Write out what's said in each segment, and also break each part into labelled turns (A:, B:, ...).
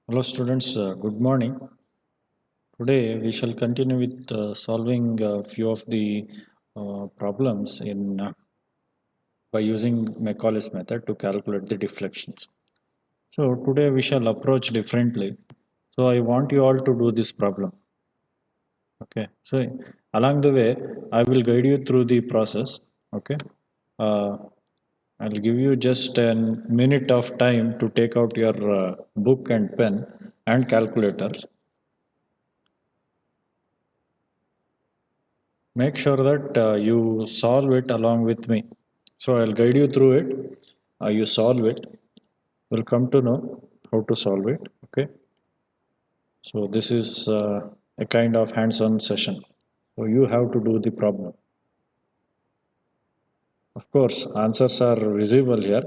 A: Hello students, good morning. Today we shall continue with solving a few of the problems in by using Macaulay's method to calculate the deflections. So today we shall approach differently. So I want you all to do this problem. Okay. So along the way I will guide you through the process. Okay. Uh, I'll give you just a minute of time to take out your book and pen and calculator. Make sure that you solve it along with me. So I'll guide you through it. You solve it. We'll come to know how to solve it. Okay. So this is a kind of hands-on session. So you have to do the problem. Of course, answers are visible here,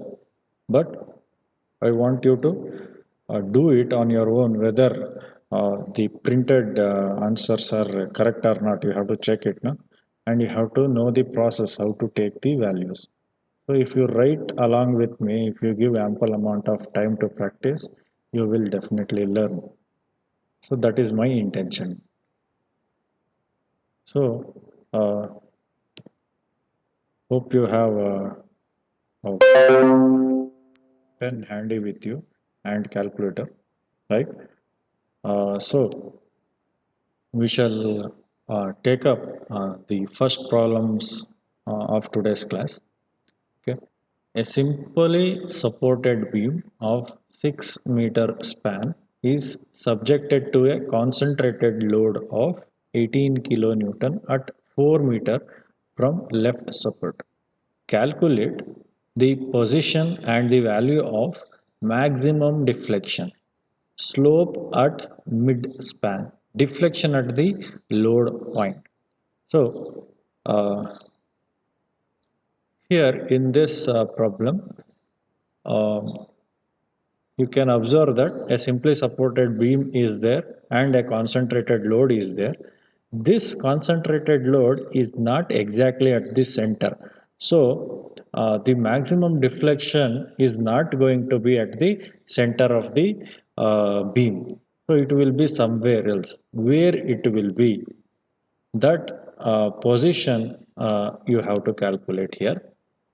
A: but I want you to do it on your own, whether the printed answers are correct or not. You have to check it, no? And you have to know the process, how to take the values. So if you write along with me, if you give ample amount of time to practice, you will definitely learn. So that is my intention. So hope you have a pen handy with you and calculator, right? So we shall take up the first problems of today's class. Okay. A simply supported beam of 6-meter span is subjected to a concentrated load of 18 kilonewton at 4 meter from left support. Calculate the position and the value of maximum deflection, slope at mid-span, deflection at the load point. So, here in this problem, um, you can observe that a simply supported beam is there and a concentrated load is there. This concentrated load is not exactly at the center. So the maximum deflection is not going to be at the center of the beam. So it will be somewhere else. Where it will be, that position you have to calculate here.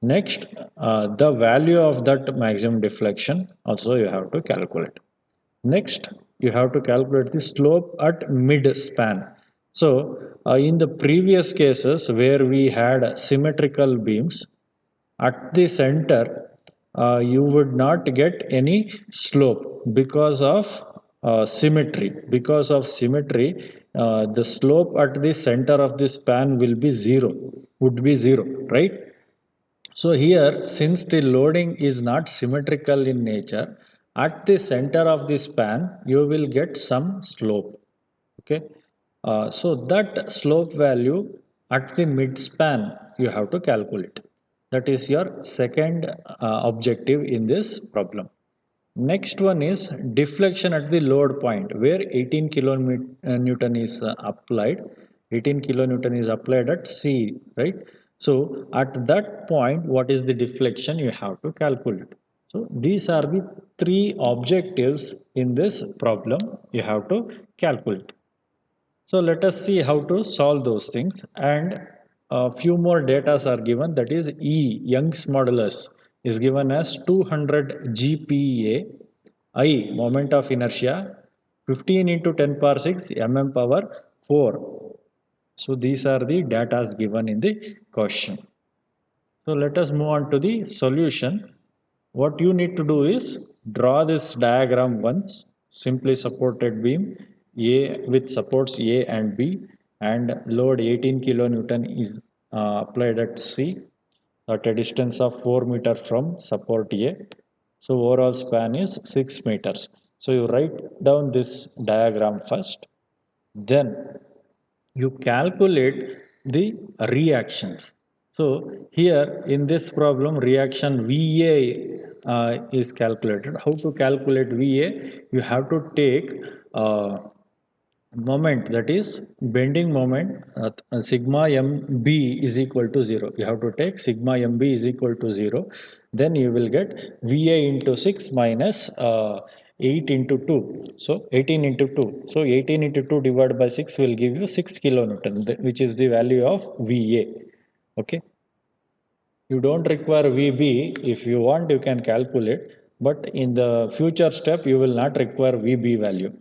A: Next, the value of that maximum deflection also you have to calculate. Next, you have to calculate the slope at mid span. So, in the previous cases where we had symmetrical beams, at the center, you would not get any slope because of symmetry. Because of symmetry, the slope at the center of the span will be zero, would be zero, right? So here, since the loading is not symmetrical in nature, at the center of the span, you will get some slope. Okay. So that slope value at the mid span, you have to calculate. That is your second objective in this problem. Next one is deflection at the load point where 18 kilonewton is applied. 18 kilonewton is applied at C, right? So at that point, what is the deflection you have to calculate? So these are the three objectives in this problem you have to calculate. So let us see how to solve those things, and a few more data are given, that is Young's modulus is given as 200 GPa, I moment of inertia 15 into 10 power 6 mm power 4. So these are the data given in the question. So let us move on to the solution. What you need to do is draw this diagram once, simply supported beam A with supports A and B, and load 18 kilonewton is applied at C at a distance of 4 meter from support A. So overall span is 6 meters. So you write down this diagram first, then you calculate the reactions. So here in this problem, reaction VA is calculated. How to calculate VA? You have to take moment, that is bending moment, sigma mb is equal to 0. You have to take sigma mb is equal to 0. Then you will get VA into 6 minus 8 into 2. So 18 into 2. So 18 into 2 divided by 6 will give you 6 kilonewton, which is the value of VA. Okay. You don't require VB. If you want, you can calculate. But in the future step, you will not require VB value.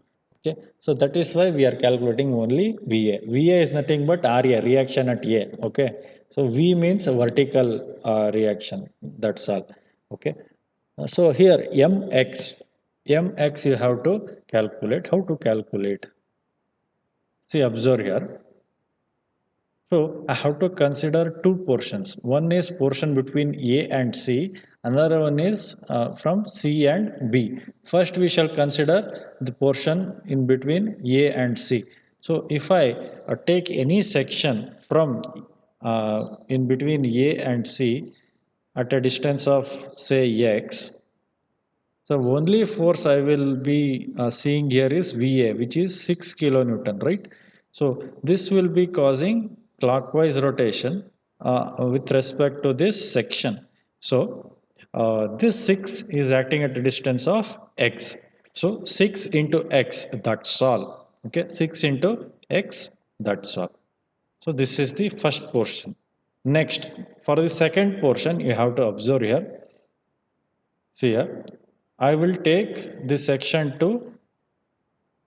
A: Okay. So that is why we are calculating only VA. VA is nothing but RA, reaction at A. Okay. So V means vertical reaction. That's all. Okay. So here mx you have to calculate. How to calculate? See, observe here. So I have to consider two portions. One is portion between A and C. Another one is from C and B. First, we shall consider the portion in between A and C. So if I take any section from in between A and C at a distance of say x, so only force I will be seeing here is VA, which is 6 kilonewton, right? So this will be causing clockwise rotation with respect to this section. So this 6 is acting at a distance of x. So 6 into x, that's all. Okay, 6 into x, that's all. So this is the first portion. Next, for the second portion, you have to observe here. See here, I will take this section to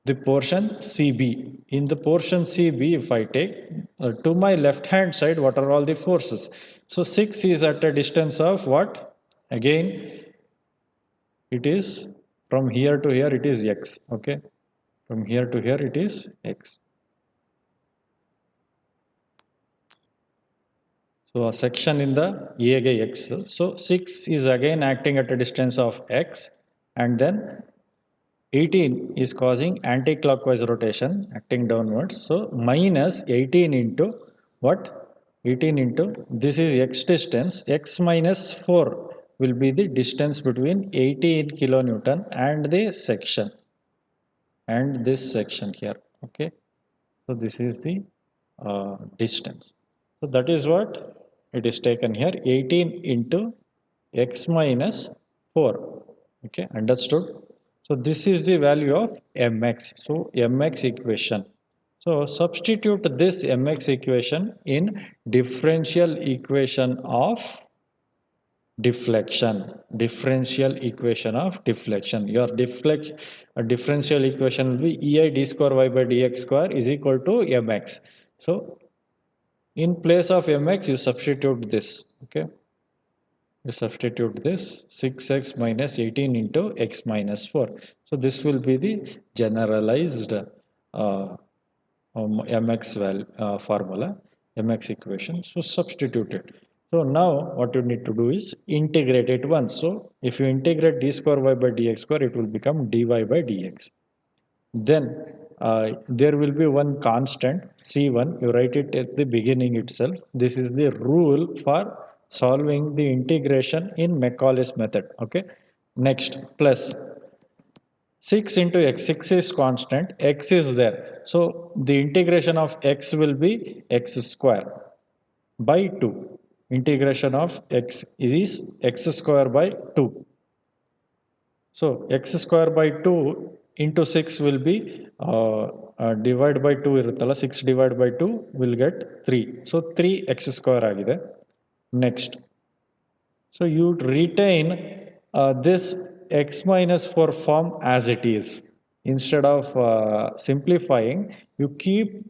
A: the portion CB. In the portion CB, if I take to my left hand side, what are all the forces? So 6 is at a distance of what? Again, it is from here to here, it is x. Okay. From here to here, it is x. So a section in the EAG x. So 6 is again acting at a distance of x, and then 18 is causing anti-clockwise rotation acting downwards. So minus 18 into what? 18 into this is x distance. X minus 4 will be the distance between 18 kilonewton and the section and this section here. Okay. So this is the distance. So that is what it is taken here, 18 into x minus 4. Okay, understood? So this is the value of mx. So mx equation. So substitute this mx equation in differential equation of differential equation of deflection. Your differential equation will be ei d square y by dx square is equal to mx. So in place of mx you substitute this. Okay, you substitute this 6x minus 18 into x minus 4. So this will be the generalized mx formula, mx equation. So substitute it. So now what you need to do is integrate it once. So if you integrate d square y by dx square, it will become dy by dx. Then there will be one constant C1. You write it at the beginning itself. This is the rule for solving the integration in Macaulay's method. Okay. Next, plus 6 into x, 6 is constant, x is there. So the integration of x will be x square by 2. Integration of x is x square by 2. So x square by 2 into 6 will be divide by 2 iruttala, 6 divided by 2 will get 3. So 3x square agide. Next. So you retain this x minus 4 form as it is. Instead of simplifying, you keep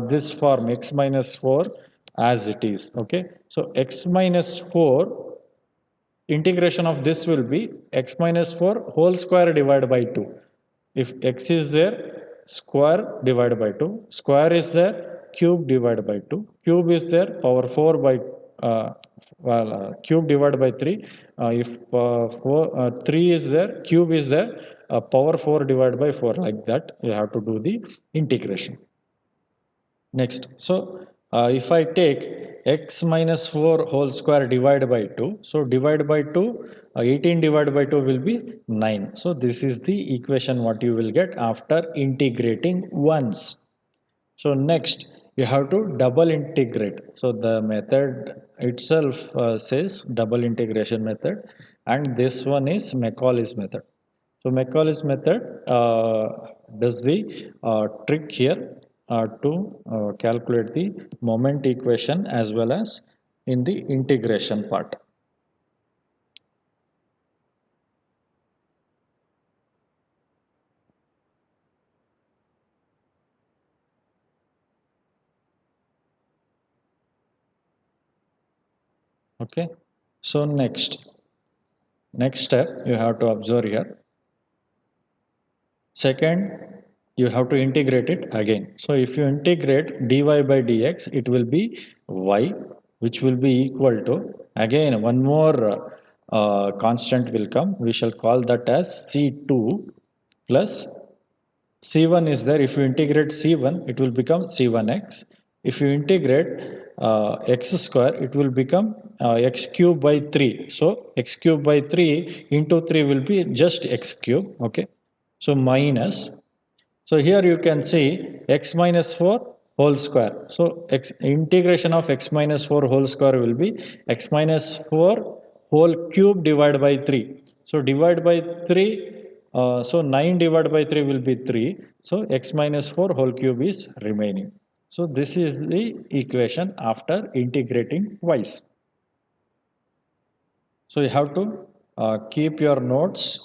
A: this form x minus 4 as it is. Okay. So x minus 4 integration of this will be x minus 4 whole square divided by 2. If x is there, square divided by 2. Square is there, cube divided by 2. Cube is there, power 4 by cube divided by 3. If 3 is there, cube is there, power 4 divided by 4. Like that, you have to do the integration. Next, so if I take x minus 4 whole square divided by 2, so divide by 2, 18 divided by 2 will be 9. So this is the equation what you will get after integrating once. So next, you have to double integrate. So the method itself says double integration method, and this one is Macaulay's method. So Macaulay's method does the trick here to calculate the moment equation as well as in the integration part. Okay. So next step you have to observe here. Second, you have to integrate it again. So if you integrate dy by dx, it will be y, which will be equal to, again, one more constant will come. We shall call that as C2 plus C1 is there. If you integrate C1, it will become C1x. If you integrate x square, it will become x cube by 3. So x cube by 3 into 3 will be just x cube. Okay. So minus. So here you can see x minus 4 whole square. So integration of x minus 4 whole square will be x minus 4 whole cube divided by 3. So divide by 3, so 9 divided by 3 will be 3. So x minus 4 whole cube is remaining. So this is the equation after integrating twice. So you have to keep your notes,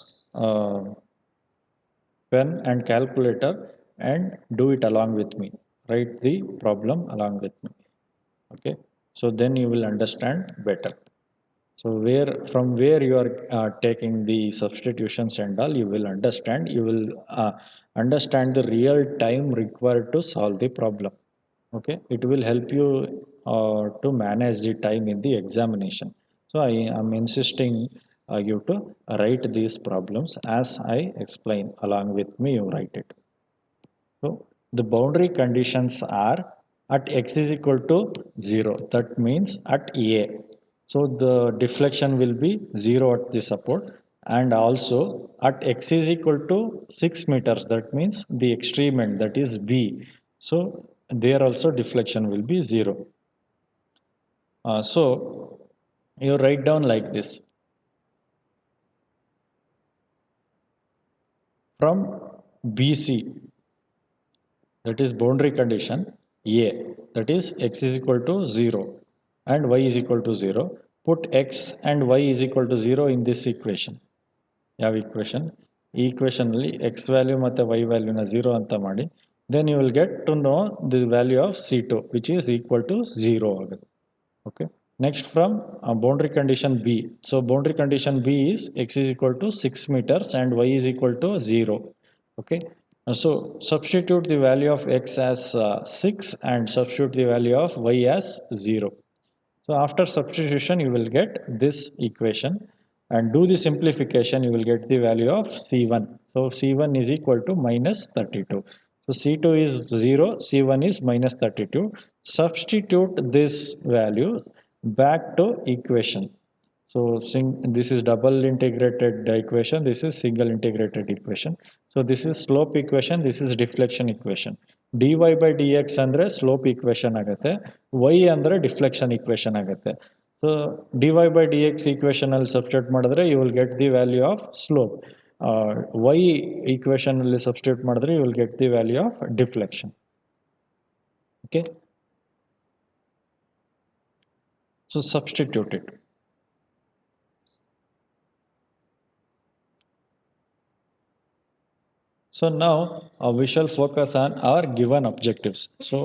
A: pen and calculator, and do it along with me. Write the problem along with me. Okay. So then you will understand better. So where you are taking the substitutions and all, you will understand. You will understand the real time required to solve the problem. Okay, it will help you to manage the time in the examination. So I am insisting you to write these problems as I explain. Along with me, you write it. So the boundary conditions are at x is equal to 0. That means at A. So the deflection will be 0 at the support, and also at x is equal to 6 meters. That means the extreme end, that is B. So there also deflection will be 0. So you write down like this. From BC, that is boundary condition A, that is x is equal to 0 and y is equal to 0. Put x and y is equal to 0 in this equation. ಯಾವ equation? ಈ equation ಅಲ್ಲಿ x value ಮತ್ತೆ y value na 0 anta ಮಾಡಿ, then you will get to know the value of C2, which is equal to 0 ಆಗುತ್ತೆ. Okay. Next, from boundary condition B. So boundary condition B is x is equal to 6 meters and y is equal to 0. Okay. So substitute the value of x as 6 and substitute the value of y as 0. So after substitution, you will get this equation, and do the simplification, you will get the value of C1. So C1 is equal to minus 32. So C2 is 0, C1 is minus 32. Substitute this value back to equation. So this is double integrated equation, this is single integrated equation. So this is slope equation, this is deflection equation. dy by dx andre slope equation ಆಗುತ್ತೆ, y andre deflection equation ಆಗುತ್ತೆ. So dy by dx equation ಅಲ್ಲಿ substitute ಮಾಡಿದ್ರೆ you will get the value of slope. Y equation ಅಲ್ಲಿ substitute ಮಾಡಿದ್ರೆ you will get the value of deflection. Okay. So substitute it. So now we shall focus on our given objectives. So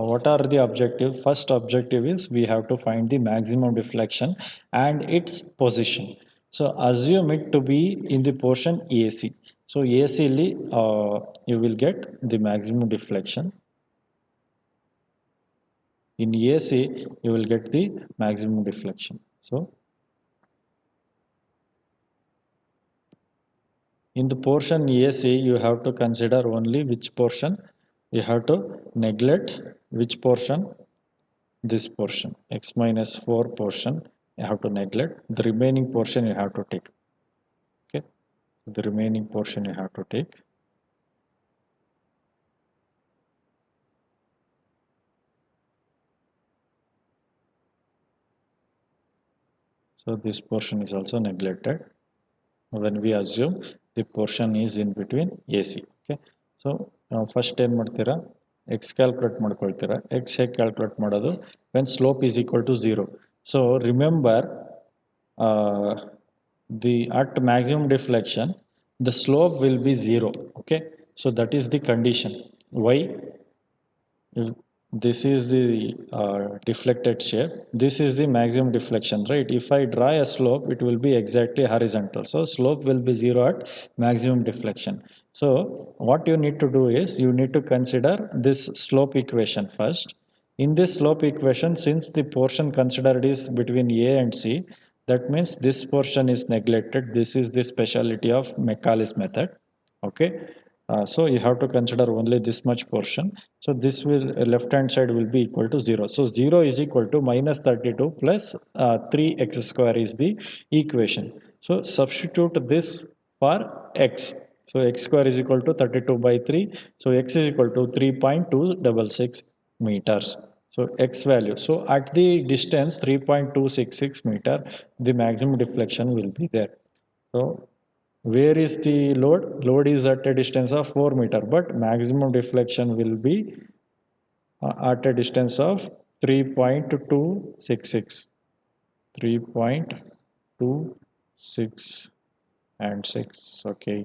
A: what are the objectives? First objective is we have to find the maximum deflection and its position. So assume it to be in the portion AC. So AC you will get the maximum deflection. In AC you will get the maximum deflection. So in the portion AC, you have to consider only which portion. You have to neglect which portion? This portion, x minus 4 portion, you have to neglect. The remaining portion you have to take. Okay, the remaining portion you have to take. So this portion is also neglected. when we assume the portion is in between AC. Okay, so first ಏನು ಮಾಡ್ತೀರಾ, x calculate ಮಾಡ್ಕೊಳ್ತೀರಾ. x ಹೇಗೆ calculate ಮಾಡೋದು, when slope is equal to 0. So remember, uh, the at maximum deflection the slope will be 0. Okay, so that is the condition. Why? This is the deflected shape. This is the maximum deflection, right? If I draw a slope, it will be exactly horizontal. So slope will be 0 at maximum deflection. So what you need to do is you need to consider this slope equation first. In this slope equation, since the portion considered is between A and C, that means this portion is neglected. This is the specialty of Macaulay's method. Okay, so you have to consider only this much portion. So this will left hand side will be equal to 0. So 0 is equal to minus 32 plus 3x square is the equation. So substitute this for x. So x square is equal to 32 by 3. So x is equal to 3.266 meters. So x value. So at the distance 3.266 meter, the maximum deflection will be there. So where is the load? Load is at a distance of 4 meter, but maximum deflection will be at a distance of 3.266. 3.26 and 6. Okay.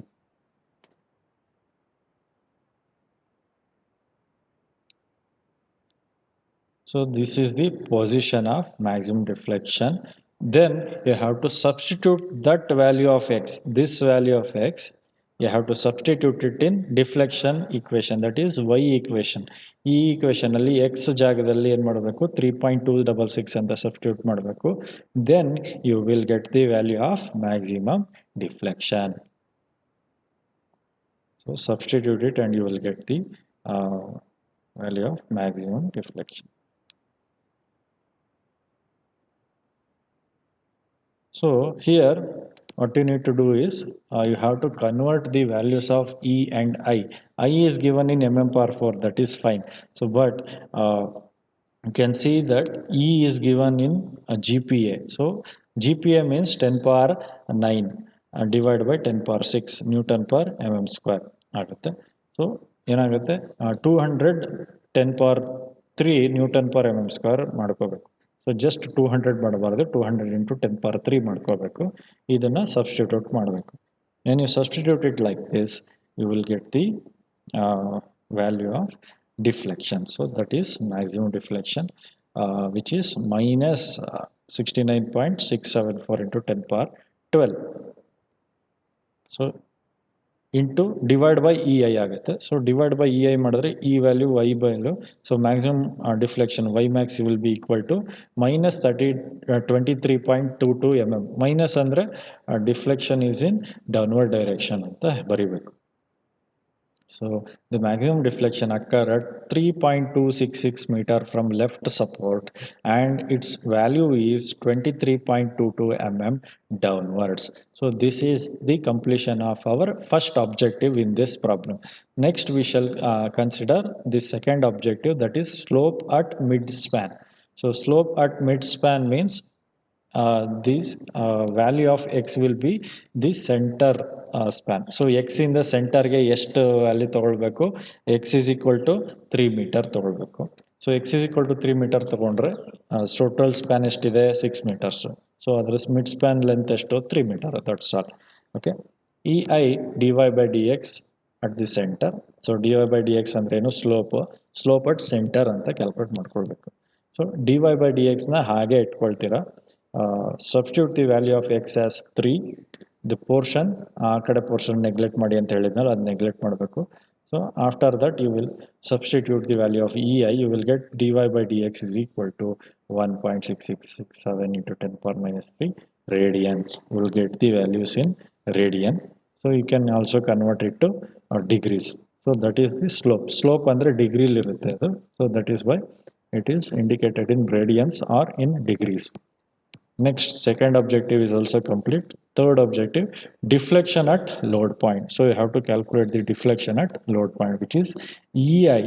A: So this is the position of maximum deflection. Then you have to substitute that value of x, this value of x, you have to substitute it in deflection equation, that is y equation. ಈ equation ಅಲ್ಲಿ x ಜಾಗದಲ್ಲಿ ಏನು ಮಾಡಬೇಕು, 3.266 ಅಂತ substitute ಮಾಡಬೇಕು. Then you will get the value of maximum deflection. So substitute it and you will get the value of maximum deflection. So here what you need to do is you have to convert the values of E and I. I is given in mm power 4, that is fine. So but you can see that E is given in GPa. So GPa means 10 power 9 divided by 10 power 6 Newton per mm square ಆಗುತ್ತೆ. So ಏನಾಗುತ್ತೆ, 200 10 power 3 Newton per mm square ಮಾಡ್ಕೋಬೇಕು. So just 200 ಮಾಡಬಾರ್ದು, 200 into 10 power 3 ಮಾಡ್ಕೋಬೇಕು. ಇದನ್ನು substitute ಮಾಡಬೇಕು. when you substitute it like this, you will get the value of deflection. So that is maximum deflection, which is minus 69.674 into 10 power 12. So into divide by EI ಆಗುತ್ತೆ. So divide by EI ಮಾಡಿದ್ರೆ E value Y value. So maximum deflection Y max will be equal to minus 23.22 mm. Minus ಅಂದ್ರೆ deflection is in downward direction ಅಂತ ಬರಿಬೇಕು. So the maximum deflection occur at 3.266 meter from left support and its value is 23.22 mm downwards. So this is the completion of our first objective in this problem. Next we shall consider the second objective, that is slope at mid span. So slope at mid span means this value of x will be the center span. So x in the center ಗೆ ಎಷ್ಟು value ತಗೊಳ್ಬೇಕು, x is equal to 3 meter ತಗೊಳ್ಬೇಕು. So x is equal to 3 meter ತಗೊಂಡ್ರೆ total span ಎಷ್ಟಿದೆ, 6 meters. So ಅದರ mid span length ಎಷ್ಟು, 3 meter. That's all. Okay, EI dy by dx at the center. So dy by dx ಅಂದ್ರೆ ಏನು, slope at centre ಅಂತ calculate ಮಾಡ್ಕೊಳ್ಬೇಕು. So dy by dx ನ ಹಾಗೆ ಇಟ್ಕೊಳ್ತೀರಾ. Substitute the value of x as 3. The portion ಆ ಕಡೆ portion neglect ಮಾಡಿ ಅಂತ ಹೇಳಿದ್ನಲ್ಲ, ಅದು neglect ಮಾಡಬೇಕು. So after that you will substitute the value of EI. You will get dy by dx is equal to 1.6667 into 10 power minus 3 radians. You will get the values in radian. So you can also convert it to degrees. So that is the slope. Slope ಅಂದ್ರೆ degree ಇರುತ್ತೆ ಅದು. So that is why it is indicated in radians or in degrees. Next, second objective is also complete. Third objective, deflection at load point. So you have to calculate the deflection at load point, which is EI.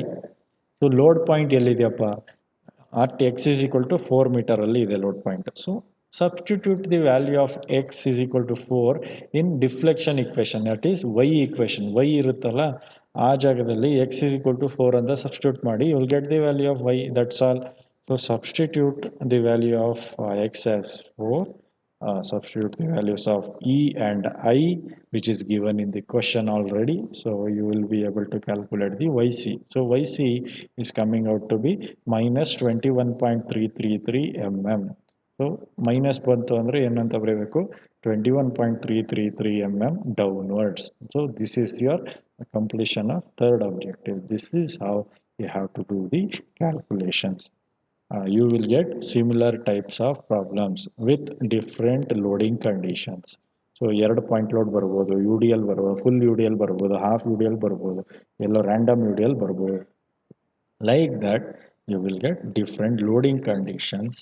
A: So load point ಎಲ್ಲಿದೆಯಪ್ಪ, at x is equal to 4 meter ಅಲ್ಲಿ ಇದೆ load point. So Substitute the value of x is equal to 4 in deflection equation, that is y equation. Y ಇರುತ್ತಲ್ಲ ಆ ಜಾಗದಲ್ಲಿ x is equal to 4 ಅಂತ substitute ಮಾಡಿ, you will get the value of y, that's all. So substitute the value of x as 4, substitute the values of e and I which is given in the question already, so you will be able to calculate the yc. So yc is coming out to be minus 21.333 mm. So minus ಬಂತು ಅಂದ್ರೆ ಏನಂತ ಬರೆಯಬೇಕು, 21.333 mm downwards. So this is your completion of third objective. This is how you have to do the calculations. You will get similar types of problems with different loading conditions. So ಎರಡು point load ಬರ್ಬೋದು, you D L ಬರ್ಬೋದು, full you D L ಬರ್ಬೋದು, half you D L ಬರ್ಬೋದು, ಎಲ್ಲೋ random you D L ಬರ್ಬೋದು. Like that you will get different loading conditions.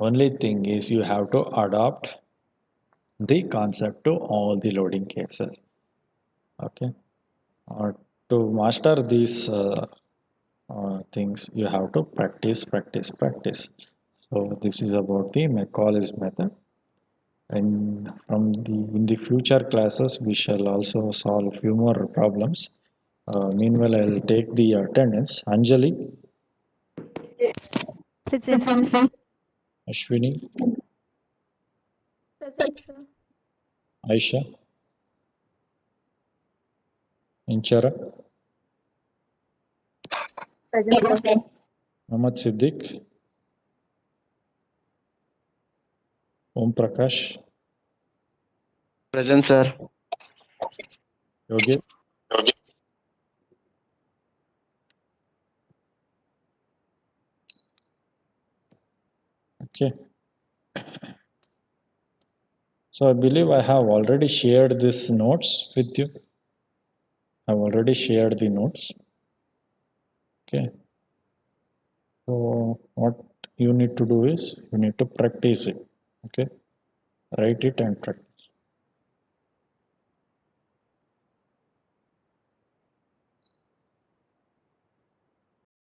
A: Only thing is you have to adopt the concept to all the loading cases. Okay. To master these things, you have to practice. So this is about the Macaulay's method. And in the future classes, we shall also solve few more problems. Meanwhile, I will take the attendance. Anjali,
B: Present.
A: Ashwini,
B: Present, sir.
A: Aisha, Inchara,
B: Present, sir.
A: Ahmad Siddiq, Om Prakash,
C: Present, sir.
A: Yogesh, okay. So I believe I have already shared these notes with you. I've already shared the notes. Okay. So what you need to do is you need to practice it. Okay. Write it and practice.